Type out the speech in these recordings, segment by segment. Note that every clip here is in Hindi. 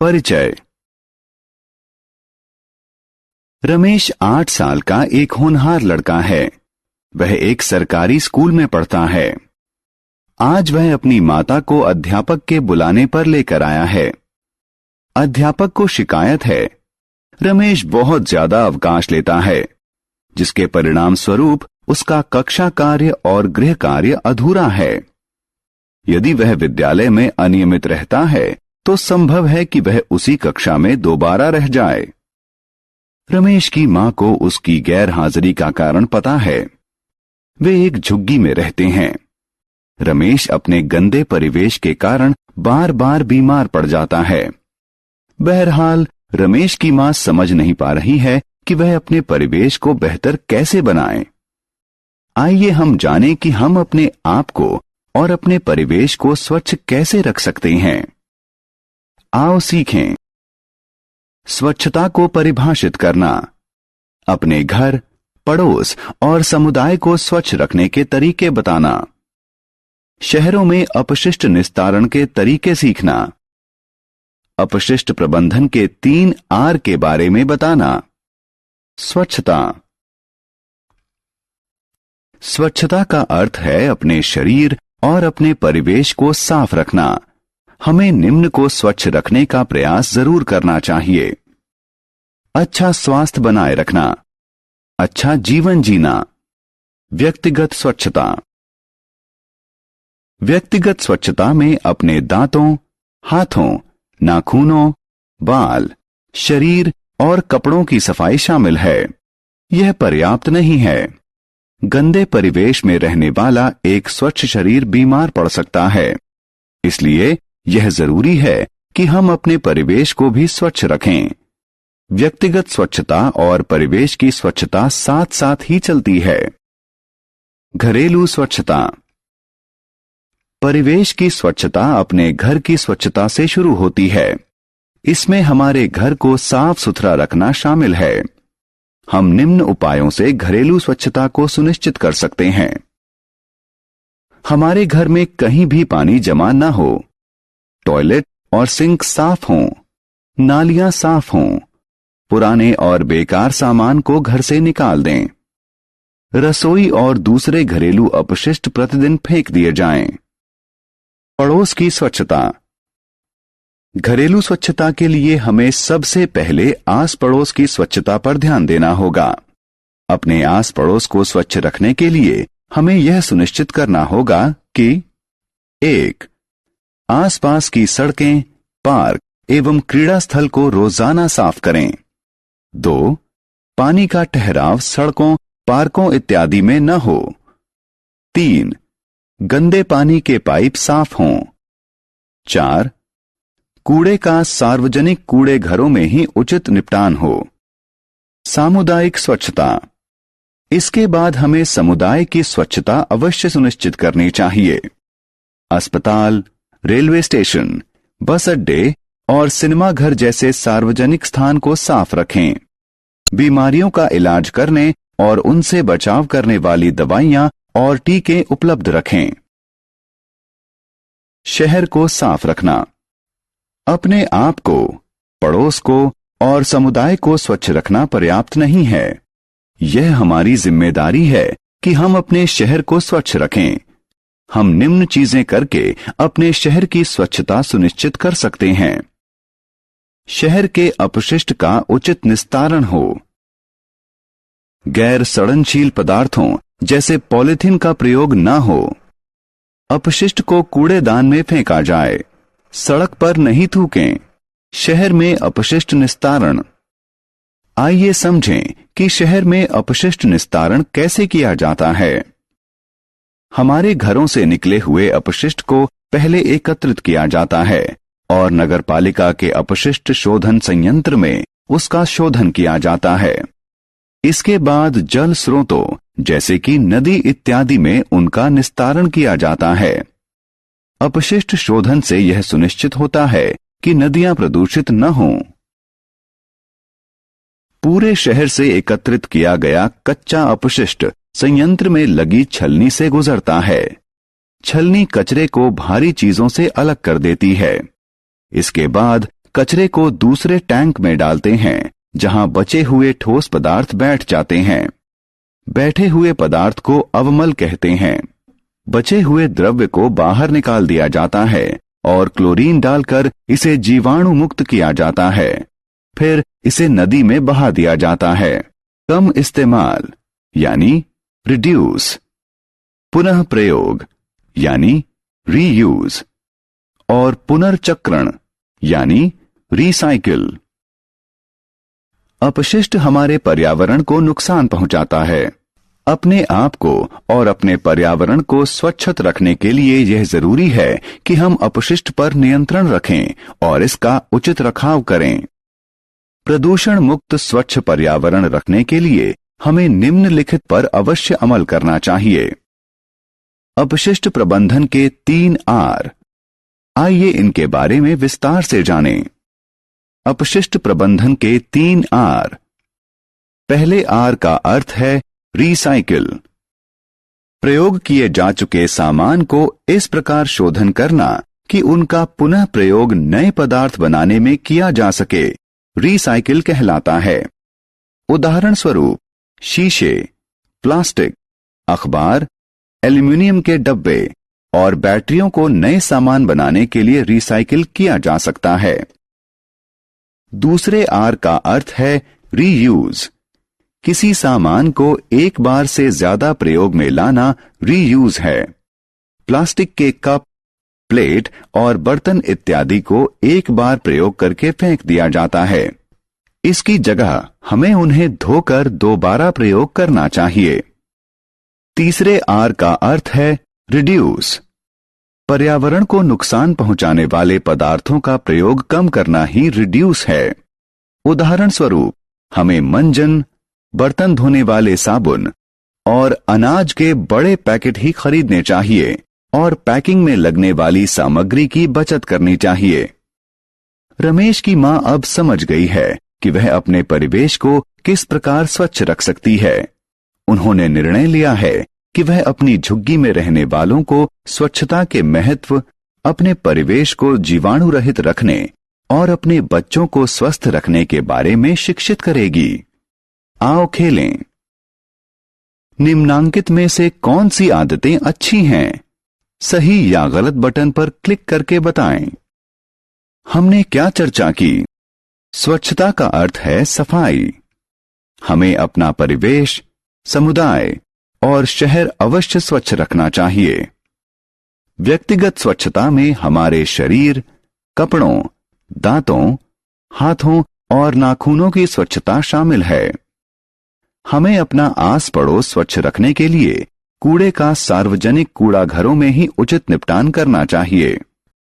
परिचय। रमेश 8 साल का एक होनहार लड़का है। वह एक सरकारी स्कूल में पढ़ता है। आज वह अपनी माता को अध्यापक के बुलाने पर लेकर आया है। अध्यापक को शिकायत है, रमेश बहुत ज्यादा अवकाश लेता है, जिसके परिणाम स्वरूप उसका कक्षा कार्य और गृह कार्य अधूरा है। यदि वह विद्यालय में अनियमित रहता है तो संभव है कि वह उसी कक्षा में दोबारा रह जाए। रमेश की मां को उसकी गैर हाजिरी का कारण पता है। वे एक झुग्गी में रहते हैं। रमेश अपने गंदे परिवेश के कारण बार बार बीमार पड़ जाता है। बहरहाल रमेश की मां समझ नहीं पा रही है कि वह अपने परिवेश को बेहतर कैसे बनाए। आइए हम जानें कि हम अपने आप को और अपने परिवेश को स्वच्छ कैसे रख सकते हैं। आओ सीखें। स्वच्छता को परिभाषित करना। अपने घर, पड़ोस और समुदाय को स्वच्छ रखने के तरीके बताना। शहरों में अपशिष्ट निस्तारण के तरीके सीखना। अपशिष्ट प्रबंधन के 3 आर के बारे में बताना। स्वच्छता। स्वच्छता का अर्थ है अपने शरीर और अपने परिवेश को साफ रखना। हमें निम्न को स्वच्छ रखने का प्रयास जरूर करना चाहिए। अच्छा स्वास्थ्य बनाए रखना, अच्छा जीवन जीना। व्यक्तिगत स्वच्छता। व्यक्तिगत स्वच्छता में अपने दांतों, हाथों, नाखूनों, बाल, शरीर और कपड़ों की सफाई शामिल है। यह पर्याप्त नहीं है। गंदे परिवेश में रहने वाला एक स्वच्छ शरीर बीमार पड़ सकता है। इसलिए यह जरूरी है कि हम अपने परिवेश को भी स्वच्छ रखें। व्यक्तिगत स्वच्छता और परिवेश की स्वच्छता साथ साथ ही चलती है। घरेलू स्वच्छता। परिवेश की स्वच्छता अपने घर की स्वच्छता से शुरू होती है। इसमें हमारे घर को साफ सुथरा रखना शामिल है। हम निम्न उपायों से घरेलू स्वच्छता को सुनिश्चित कर सकते हैं। हमारे घर में कहीं भी पानी जमा न हो, टॉयलेट और सिंक साफ हों, नालियां साफ हों, पुराने और बेकार सामान को घर से निकाल दें। रसोई और दूसरे घरेलू अपशिष्ट प्रतिदिन फेंक दिए जाएं। पड़ोस की स्वच्छता। घरेलू स्वच्छता के लिए हमें सबसे पहले आस पड़ोस की स्वच्छता पर ध्यान देना होगा। अपने आस पड़ोस को स्वच्छ रखने के लिए हमें यह सुनिश्चित करना होगा कि 1. आसपास की सड़कें, पार्क एवं क्रीड़ा स्थल को रोजाना साफ करें। 2. पानी का ठहराव सड़कों, पार्कों इत्यादि में न हो। 3. गंदे पानी के पाइप साफ हों। 4. कूड़े का सार्वजनिक कूड़े घरों में ही उचित निपटान हो। सामुदायिक स्वच्छता। इसके बाद हमें समुदाय की स्वच्छता अवश्य सुनिश्चित करनी चाहिए। अस्पताल, रेलवे स्टेशन, बस अड्डे और सिनेमा घर जैसे सार्वजनिक स्थान को साफ रखें। बीमारियों का इलाज करने और उनसे बचाव करने वाली दवाइयां और टीके उपलब्ध रखें। शहर को साफ रखना। अपने आप को, पड़ोस को और समुदाय को स्वच्छ रखना पर्याप्त नहीं है। यह हमारी जिम्मेदारी है कि हम अपने शहर को स्वच्छ रखें। हम निम्न चीजें करके अपने शहर की स्वच्छता सुनिश्चित कर सकते हैं। शहर के अपशिष्ट का उचित निस्तारण हो। गैर सड़नशील पदार्थों जैसे पॉलीथीन का प्रयोग न हो। अपशिष्ट को कूड़ेदान में फेंका जाए। सड़क पर नहीं थूकें। शहर में अपशिष्ट निस्तारण। आइए समझें कि शहर में अपशिष्ट निस्तारण कैसे किया जाता है। हमारे घरों से निकले हुए अपशिष्ट को पहले एकत्रित किया जाता है और नगरपालिका के अपशिष्ट शोधन संयंत्र में उसका शोधन किया जाता है। इसके बाद जल स्रोतों जैसे कि नदी इत्यादि में उनका निस्तारण किया जाता है। अपशिष्ट शोधन से यह सुनिश्चित होता है कि नदियां प्रदूषित न हों। पूरे शहर से एकत्रित किया गया कच्चा अपशिष्ट संयंत्र में लगी छलनी से गुजरता है। छलनी कचरे को भारी चीजों से अलग कर देती है। इसके बाद कचरे को दूसरे टैंक में डालते हैं, जहां बचे हुए ठोस पदार्थ बैठ जाते हैं। बैठे हुए पदार्थ को अवमल कहते हैं। बचे हुए द्रव्य को बाहर निकाल दिया जाता है और क्लोरीन डालकर इसे जीवाणु मुक्त किया जाता है। फिर इसे नदी में बहा दिया जाता है। कम इस्तेमाल यानी रिड्यूस, पुनः प्रयोग यानी रीयूज और पुनर्चक्रण यानी रिसाइकिल। अपशिष्ट हमारे पर्यावरण को नुकसान पहुंचाता है। अपने आप को और अपने पर्यावरण को स्वच्छ रखने के लिए यह जरूरी है कि हम अपशिष्ट पर नियंत्रण रखें और इसका उचित रखाव करें। प्रदूषण मुक्त स्वच्छ पर्यावरण रखने के लिए हमें निम्नलिखित पर अवश्य अमल करना चाहिए। अपशिष्ट प्रबंधन के 3 आर। आइए इनके बारे में विस्तार से जानें। अपशिष्ट प्रबंधन के 3 आर। पहले आर का अर्थ है रिसाइकिल। प्रयोग किए जा चुके सामान को इस प्रकार शोधन करना कि उनका पुनः प्रयोग नए पदार्थ बनाने में किया जा सके, रिसाइकिल कहलाता है। उदाहरण स्वरूप शीशे, प्लास्टिक, अखबार, एल्यूमिनियम के डब्बे और बैटरियों को नए सामान बनाने के लिए रिसाइकिल किया जा सकता है। दूसरे आर का अर्थ है रीयूज। किसी सामान को एक बार से ज्यादा प्रयोग में लाना रीयूज है। प्लास्टिक के कप, प्लेट और बर्तन इत्यादि को एक बार प्रयोग करके फेंक दिया जाता है। इसकी जगह हमें उन्हें धोकर दोबारा प्रयोग करना चाहिए। तीसरे आर का अर्थ है रिड्यूस। पर्यावरण को नुकसान पहुंचाने वाले पदार्थों का प्रयोग कम करना ही रिड्यूस है। उदाहरण स्वरूप हमें मंजन, बर्तन धोने वाले साबुन और अनाज के बड़े पैकेट ही खरीदने चाहिए और पैकिंग में लगने वाली सामग्री की बचत करनी चाहिए। रमेश की मां अब समझ गई है कि वह अपने परिवेश को किस प्रकार स्वच्छ रख सकती है। उन्होंने निर्णय लिया है कि वह अपनी झुग्गी में रहने वालों को स्वच्छता के महत्व, अपने परिवेश को जीवाणु रहित रखने और अपने बच्चों को स्वस्थ रखने के बारे में शिक्षित करेगी। आओ खेलें। निम्नांकित में से कौन सी आदतें अच्छी हैं? सही या गलत बटन पर क्लिक करके बताएं। हमने क्या चर्चा की? स्वच्छता का अर्थ है सफाई। हमें अपना परिवेश, समुदाय और शहर अवश्य स्वच्छ रखना चाहिए। व्यक्तिगत स्वच्छता में हमारे शरीर, कपड़ों, दांतों, हाथों और नाखूनों की स्वच्छता शामिल है। हमें अपना आस पड़ोस स्वच्छ रखने के लिए कूड़े का सार्वजनिक कूड़ा घरों में ही उचित निपटान करना चाहिए।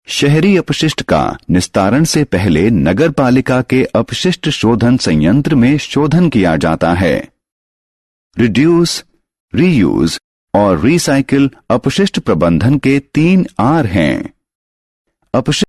शहरी अपशिष्ट का निस्तारण से पहले नगर पालिका के अपशिष्ट शोधन संयंत्र में शोधन किया जाता है। रिड्यूस, रीयूज और रिसाइकिल अपशिष्ट प्रबंधन के 3 आर हैं। अपशिष्ट